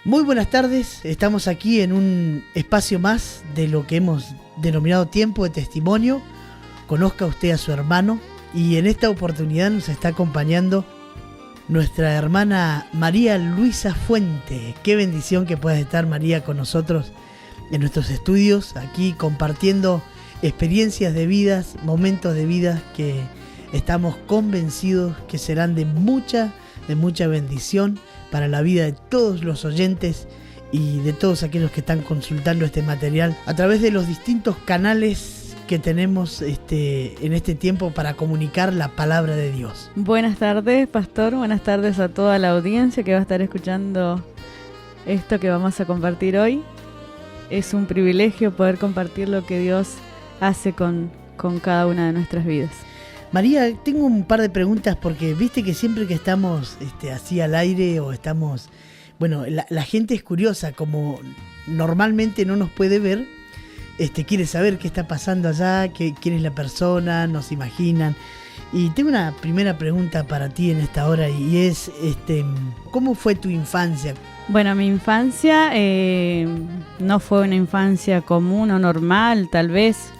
Muy buenas tardes, estamos aquí en un espacio más de lo que hemos denominado Tiempo de Testimonio. Conozca usted a su hermano y en esta oportunidad nos está acompañando nuestra hermana María Luisa Fuente. Qué bendición que pueda estar María con nosotros en nuestros estudios, aquí compartiendo experiencias de vidas, momentos de vida que estamos convencidos que serán de mucha bendición para la vida de todos los oyentes y de todos aquellos que están consultando este material a través de los distintos canales que tenemos en este tiempo para comunicar la palabra de Dios. Buenas tardes, pastor. Buenas tardes a toda la audiencia que va a estar escuchando esto que vamos a compartir hoy. Es un privilegio poder compartir lo que Dios hace con cada una de nuestras vidas. María, tengo un par de preguntas porque viste que siempre que estamos así al aire o estamos... Bueno, la gente es curiosa, como normalmente no nos puede ver, quiere saber qué está pasando allá, quién es la persona, nos imaginan. Y tengo una primera pregunta para ti en esta hora y es, ¿cómo fue tu infancia? Bueno, mi infancia no fue una infancia común o normal, tal vez.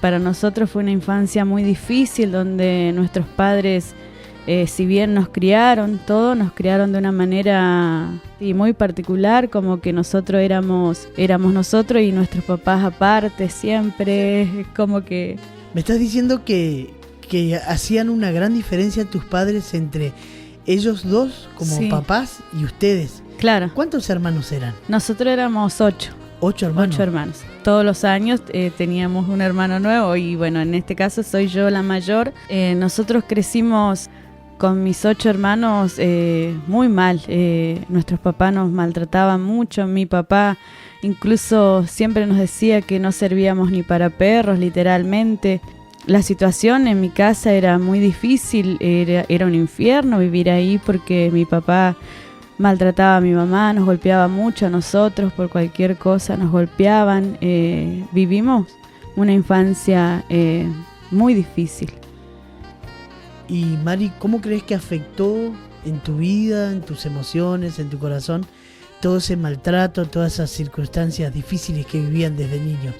Para nosotros fue una infancia muy difícil donde nuestros padres, si bien nos criaron de una manera muy particular, como que nosotros éramos nosotros y nuestros papás aparte siempre, como que... Me estás diciendo que hacían una gran diferencia tus padres entre ellos dos como sí, papás y ustedes. Claro. ¿Cuántos hermanos eran? Nosotros éramos 8. 8 hermanos. 8 hermanos. Todos los años teníamos un hermano nuevo y bueno, en este caso soy yo la mayor. Nosotros crecimos con mis 8 hermanos muy mal. Nuestros papás nos maltrataban mucho. Mi papá incluso siempre nos decía que no servíamos ni para perros, literalmente. La situación en mi casa era muy difícil, era un infierno vivir ahí porque mi papá maltrataba a mi mamá, nos golpeaba mucho a nosotros por cualquier cosa, nos golpeaban. Vivimos una infancia muy difícil. Y Mari, ¿cómo crees que afectó en tu vida, en tus emociones, en tu corazón, todo ese maltrato, todas esas circunstancias difíciles que vivían desde niños?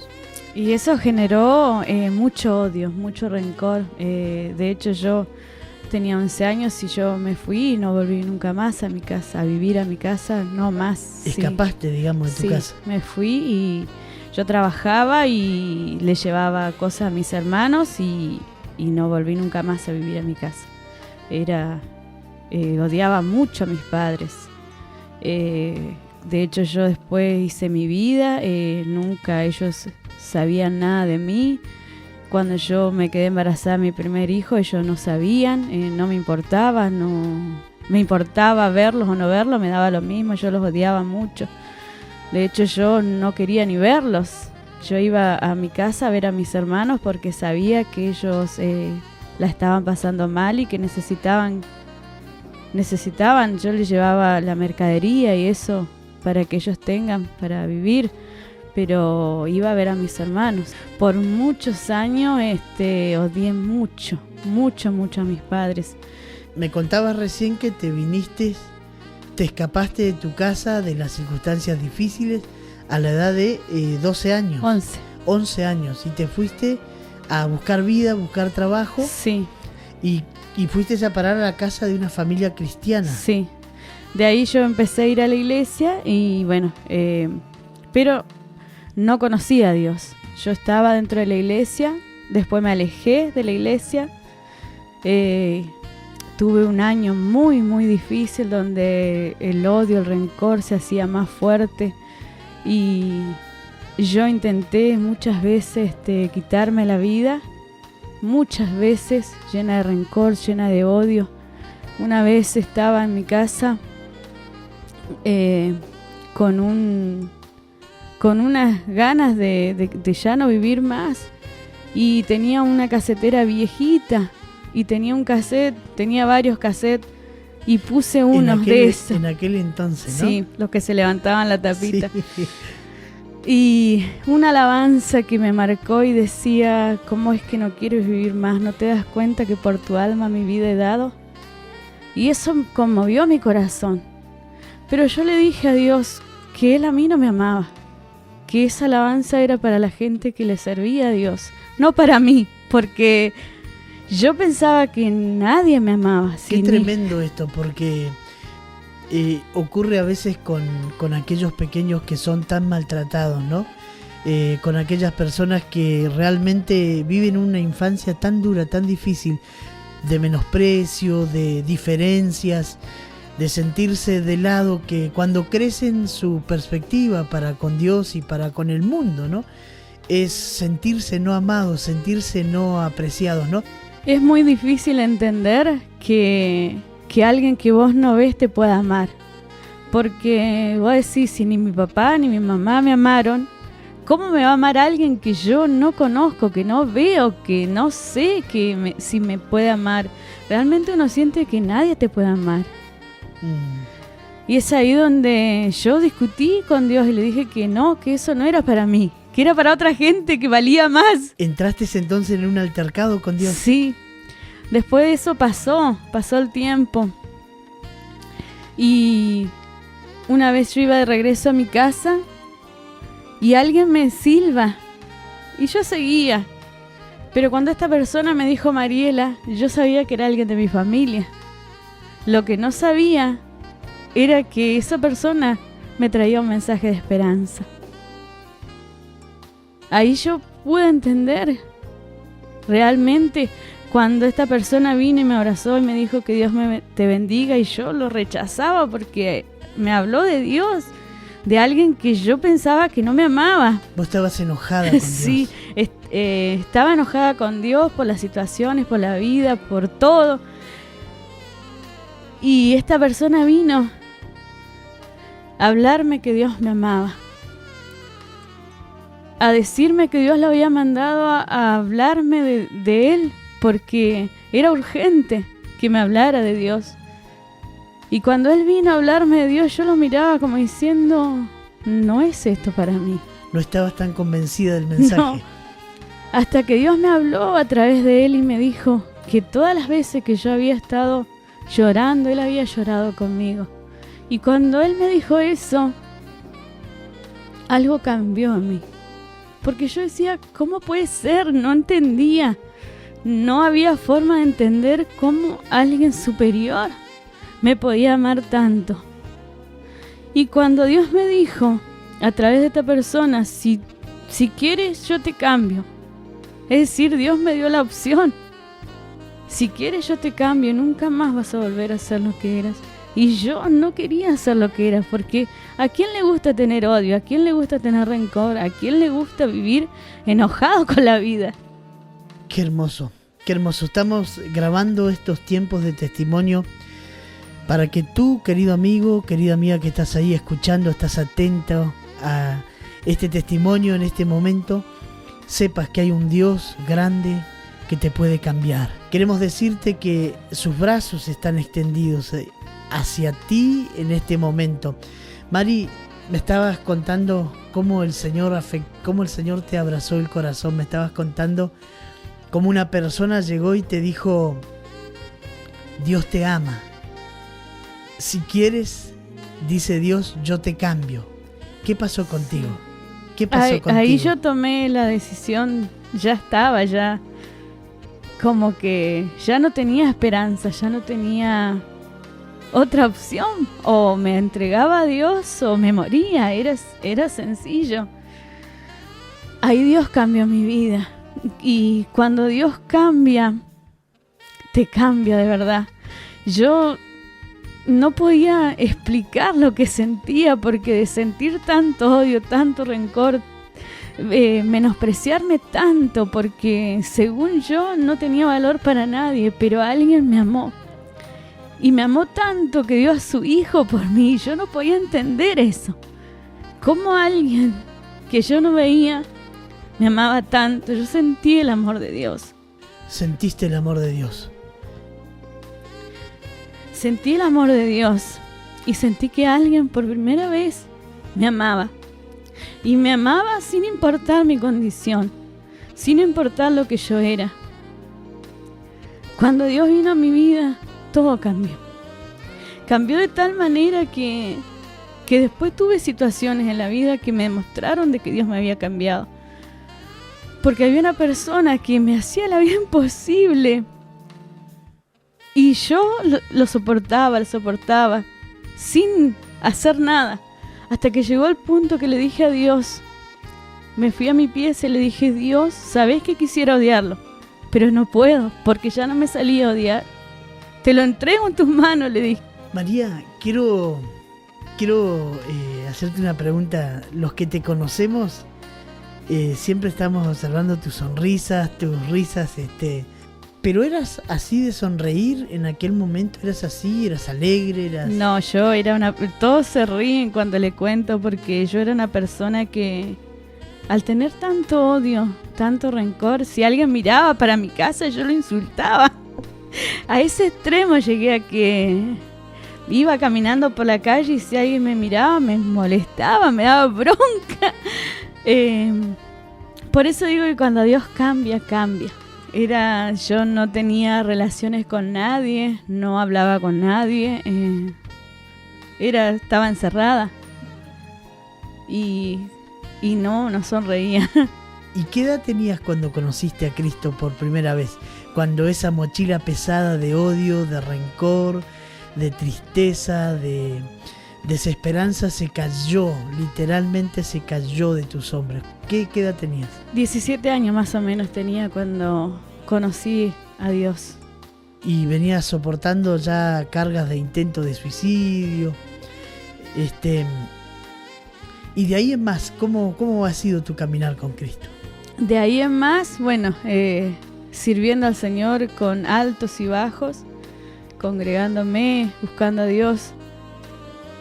Y eso generó mucho odio, mucho rencor. De hecho, yo tenía 11 años y yo me fui y no volví nunca más a mi casa, a vivir a mi casa, no más. Escapaste, digamos, de tu casa. Me fui y yo trabajaba y le llevaba cosas a mis hermanos y no volví nunca más a vivir a mi casa. Odiaba mucho a mis padres. De hecho, yo después hice mi vida, nunca ellos sabían nada de mí. Cuando yo me quedé embarazada de mi primer hijo, ellos no sabían, no me importaba, no me importaba verlos o no verlos, me daba lo mismo, yo los odiaba mucho. De hecho, yo no quería ni verlos. Yo iba a mi casa a ver a mis hermanos porque sabía que ellos la estaban pasando mal y que necesitaban, yo les llevaba la mercadería y eso para que ellos tengan para vivir. Pero iba a ver a mis hermanos. Por muchos años odié mucho a mis padres. Me contabas recién que te escapaste de tu casa, de las circunstancias difíciles, a la edad de 12 años. 11 años. Y te fuiste a buscar vida, a buscar trabajo. Sí. Y fuiste a parar a la casa de una familia cristiana. Sí. De ahí yo empecé a ir a la iglesia y bueno, pero no conocía a Dios. Yo estaba dentro de la iglesia, después me alejé de la iglesia. Tuve un año muy, muy difícil donde el odio, el rencor se hacía más fuerte. Y yo intenté muchas veces quitarme la vida, muchas veces llena de rencor, llena de odio. Una vez estaba en mi casa con unas ganas de ya no vivir más y tenía una casetera viejita y tenía varios cassettes y puse unos de esos. En aquel entonces, ¿no? Sí, los que se levantaban la tapita. Sí. Y una alabanza que me marcó y decía: ¿cómo es que no quieres vivir más? ¿No te das cuenta que por tu alma mi vida he dado? Y eso conmovió mi corazón. Pero yo le dije a Dios que Él a mí no me amaba, que esa alabanza era para la gente que le servía a Dios, no para mí, porque yo pensaba que nadie me amaba. Qué tremendo esto, porque ocurre a veces con aquellos pequeños que son tan maltratados, ¿no? Con aquellas personas que realmente viven una infancia tan dura, tan difícil, de menosprecio, de diferencias, de sentirse de lado, que cuando crecen su perspectiva para con Dios y para con el mundo, ¿no? Es sentirse no amados, sentirse no apreciados, ¿no? Es muy difícil entender que alguien que vos no ves te pueda amar. Porque vos decís, si ni mi papá ni mi mamá me amaron, ¿cómo me va a amar alguien que yo no conozco, que no veo, que no sé si me puede amar? Realmente uno siente que nadie te puede amar. Y es ahí donde yo discutí con Dios y le dije que no, que eso no era para mí, que era para otra gente que valía más. ¿Entraste entonces en un altercado con Dios? Sí. Después de eso pasó el tiempo. Y una vez yo iba de regreso a mi casa y alguien me silba y yo seguía. Pero cuando esta persona me dijo Mariela, yo sabía que era alguien de mi familia. Lo que no sabía era que esa persona me traía un mensaje de esperanza. Ahí yo pude entender realmente cuando esta persona vino y me abrazó y me dijo que Dios te bendiga, y yo lo rechazaba porque me habló de Dios, de alguien que yo pensaba que no me amaba. Vos estabas enojada con Dios. Sí, estaba enojada con Dios por las situaciones, por la vida, por todo. Y esta persona vino a hablarme que Dios me amaba, a decirme que Dios lo había mandado a hablarme de Él, porque era urgente que me hablara de Dios. Y cuando Él vino a hablarme de Dios, yo lo miraba como diciendo, no es esto para mí. No estabas tan convencida del mensaje. No. Hasta que Dios me habló a través de Él y me dijo que todas las veces que yo había estado llorando, Él había llorado conmigo. Y cuando Él me dijo eso, algo cambió en mí. Porque yo decía, ¿cómo puede ser? No entendía. No había forma de entender cómo alguien superior me podía amar tanto. Y cuando Dios me dijo, a través de esta persona, si quieres yo te cambio. Es decir, Dios me dio la opción. Si quieres yo te cambio, nunca más vas a volver a ser lo que eras. Y yo no quería ser lo que era, porque ¿a quién le gusta tener odio? ¿A quién le gusta tener rencor? ¿A quién le gusta vivir enojado con la vida? Qué hermoso, qué hermoso. Estamos grabando estos tiempos de testimonio para que tú, querido amigo, querida amiga que estás ahí escuchando, estás atento a este testimonio en este momento, sepas que hay un Dios grande que te puede cambiar. Queremos decirte que sus brazos están extendidos hacia ti en este momento. Mari, me estabas contando cómo el Señor te abrazó el corazón. Me estabas contando cómo una persona llegó y te dijo, Dios te ama. Si quieres, dice Dios, yo te cambio. ¿Qué pasó contigo? ¿Qué pasó contigo? Ahí yo tomé la decisión, ya como que ya no tenía esperanza, ya no tenía otra opción. O me entregaba a Dios o me moría, era sencillo. Ahí Dios cambió mi vida. Y cuando Dios cambia, te cambia de verdad. Yo no podía explicar lo que sentía, porque de sentir tanto odio, tanto rencor, menospreciarme tanto, porque según yo no tenía valor para nadie, pero alguien me amó. Y me amó tanto que dio a su hijo por mí. Yo no podía entender eso. ¿Cómo alguien que yo no veía me amaba tanto? Yo sentí el amor de Dios. ¿Sentiste el amor de Dios? Sentí el amor de Dios y sentí que alguien por primera vez me amaba. Y me amaba sin importar mi condición, sin importar lo que yo era. Cuando Dios vino a mi vida, todo cambió. Cambió de tal manera que que después tuve situaciones en la vida que me demostraron de que Dios me había cambiado. Porque había una persona que me hacía la vida imposible. Y yo lo soportaba, sin hacer nada. Hasta que llegó el punto que le dije a Dios, me fui a mi pieza y le dije, Dios, sabés que quisiera odiarlo, pero no puedo, porque ya no me salía a odiar. Te lo entrego en tus manos, le dije. María, quiero hacerte una pregunta. Los que te conocemos, siempre estamos observando tus sonrisas, tus risas, ¿pero eras así de sonreír en aquel momento? ¿Eras así? ¿Eras alegre? No, yo era todos se ríen cuando le cuento, porque yo era una persona que, al tener tanto odio, tanto rencor, si alguien miraba para mi casa, yo lo insultaba. A ese extremo llegué, a que iba caminando por la calle y si alguien me miraba, me molestaba, me daba bronca. Por eso digo que cuando Dios cambia, cambia. Yo no tenía relaciones con nadie, no hablaba con nadie, estaba encerrada y no sonreía. ¿Y qué edad tenías cuando conociste a Cristo por primera vez? Cuando esa mochila pesada de odio, de rencor, de tristeza, de desesperanza se cayó, literalmente se cayó de tus hombros. ¿Qué edad tenías? 17 años más o menos tenía cuando conocí a Dios. Y venías soportando ya cargas de intento de suicidio. Y de ahí en más, ¿cómo ha sido tu caminar con Cristo? De ahí en más, bueno, sirviendo al Señor con altos y bajos, congregándome, buscando a Dios,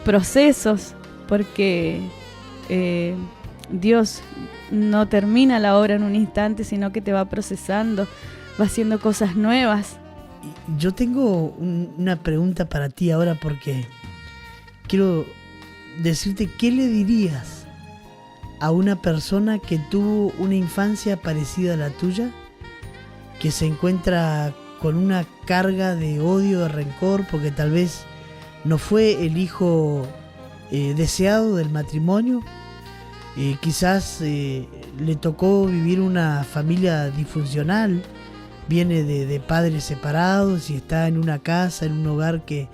procesos, porque Dios no termina la obra en un instante, sino que te va procesando, va haciendo cosas nuevas. Yo tengo una pregunta para ti ahora, porque quiero decirte, ¿qué le dirías a una persona que tuvo una infancia parecida a la tuya, que se encuentra con una carga de odio, de rencor, porque tal vez no fue el hijo deseado del matrimonio? Quizás le tocó vivir una familia disfuncional, viene de padres separados y está en una casa, en un hogar que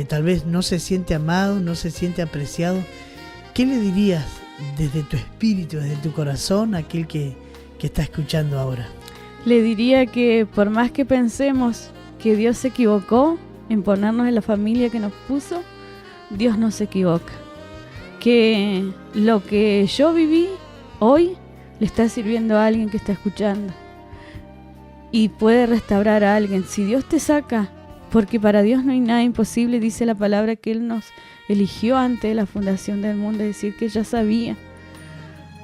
tal vez no se siente amado, no se siente apreciado. ¿Qué le dirías desde tu espíritu, desde tu corazón, a aquel que está escuchando ahora? Le diría que por más que pensemos que Dios se equivocó en ponernos en la familia que nos puso, Dios no se equivoca. Que lo que yo viví hoy le está sirviendo a alguien que está escuchando y puede restaurar a alguien. Si Dios te saca, porque para Dios no hay nada imposible, dice la palabra que Él nos eligió antes de la fundación del mundo, es decir, que ya sabía.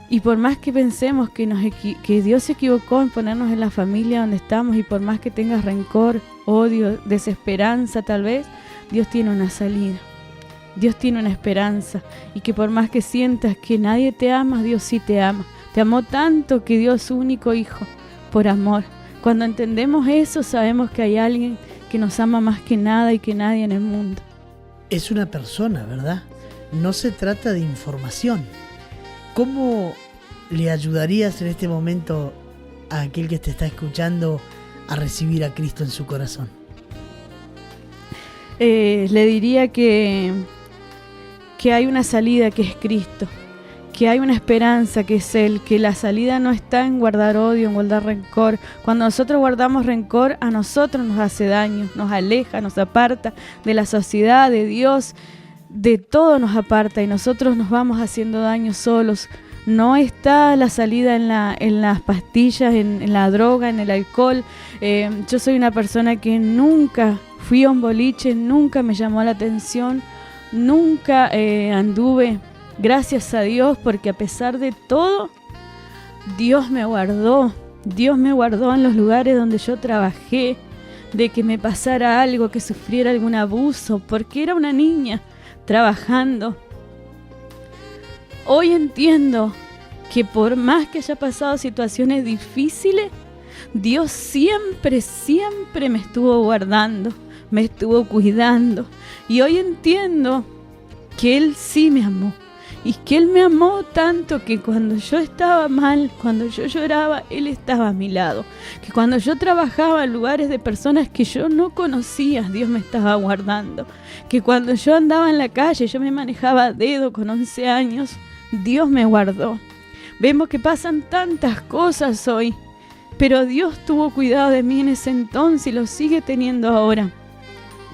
Y por más que pensemos que Dios se equivocó en ponernos en la familia donde estamos, y por más que tengas rencor, odio, desesperanza tal vez, Dios tiene una salida. Dios tiene una esperanza, y que por más que sientas que nadie te ama, Dios sí te ama. Te amó tanto que dio su único hijo por amor. Cuando entendemos eso, sabemos que hay alguien que nos ama más que nada y que nadie en el mundo. Es una persona, ¿verdad? No se trata de información. ¿Cómo le ayudarías en este momento a aquel que te está escuchando a recibir a Cristo en su corazón? Le diría que hay una salida, que es Cristo, que hay una esperanza, que es Él, que la salida no está en guardar odio, en guardar rencor. Cuando nosotros guardamos rencor, a nosotros nos hace daño, nos aleja, nos aparta de la sociedad, de Dios, de todo nos aparta, y nosotros nos vamos haciendo daño solos. No está la salida en las pastillas, en la droga, en el alcohol. Yo soy una persona que nunca fui a un boliche, nunca me llamó la atención, nunca anduve, gracias a Dios, porque a pesar de todo, Dios me guardó en los lugares donde yo trabajé, de que me pasara algo, que sufriera algún abuso, porque era una niña trabajando. Hoy entiendo que por más que haya pasado situaciones difíciles, Dios siempre me estuvo guardando, me estuvo cuidando. Y hoy entiendo que Él sí me amó. Y que Él me amó tanto que cuando yo estaba mal, cuando yo lloraba, Él estaba a mi lado. Que cuando yo trabajaba en lugares de personas que yo no conocía, Dios me estaba guardando. Que cuando yo andaba en la calle, yo me manejaba a dedo con 11 años, Dios me guardó. Vemos que pasan tantas cosas hoy, pero Dios tuvo cuidado de mí en ese entonces y lo sigue teniendo ahora.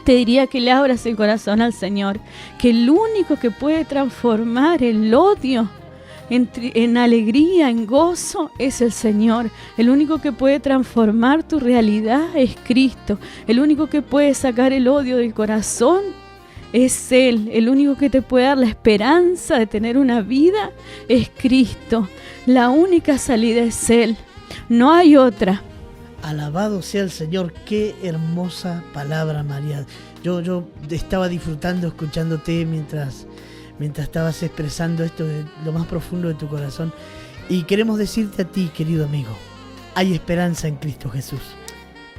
Te diría que le abras el corazón al Señor, que el único que puede transformar el odio en alegría, en gozo, es el Señor. El único que puede transformar tu realidad es Cristo. El único que puede sacar el odio del corazón es Él. El único que te puede dar la esperanza de tener una vida es Cristo. La única salida es Él. No hay otra. Alabado sea el Señor, qué hermosa palabra, María. Yo estaba disfrutando, escuchándote mientras estabas expresando esto de lo más profundo de tu corazón. Y queremos decirte a ti, querido amigo, hay esperanza en Cristo Jesús.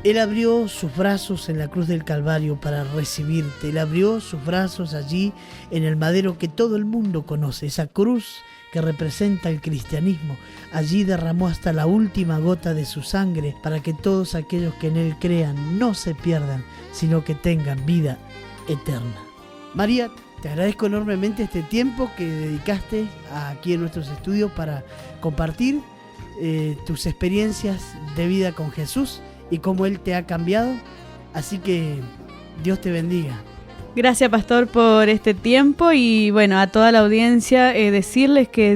Él abrió sus brazos en la cruz del Calvario para recibirte. Él abrió sus brazos allí en el madero que todo el mundo conoce, esa cruz que representa el cristianismo. Allí derramó hasta la última gota de su sangre para que todos aquellos que en Él crean no se pierdan, sino que tengan vida eterna. María, te agradezco enormemente este tiempo que dedicaste aquí en nuestros estudios para compartir tus experiencias de vida con Jesús y cómo Él te ha cambiado. Así que Dios te bendiga. Gracias, pastor, por este tiempo y bueno, a toda la audiencia decirles que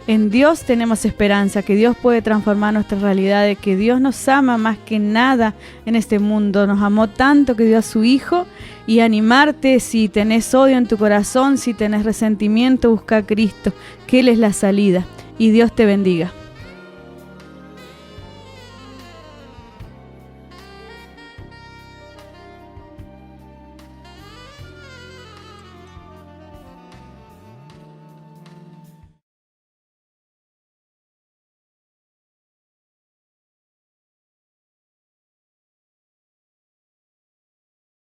en Dios tenemos esperanza, que Dios puede transformar nuestras realidades, que Dios nos ama más que nada en este mundo, nos amó tanto que dio a su Hijo. Y animarte, si tenés odio en tu corazón, si tenés resentimiento, busca a Cristo, que Él es la salida. Y Dios te bendiga.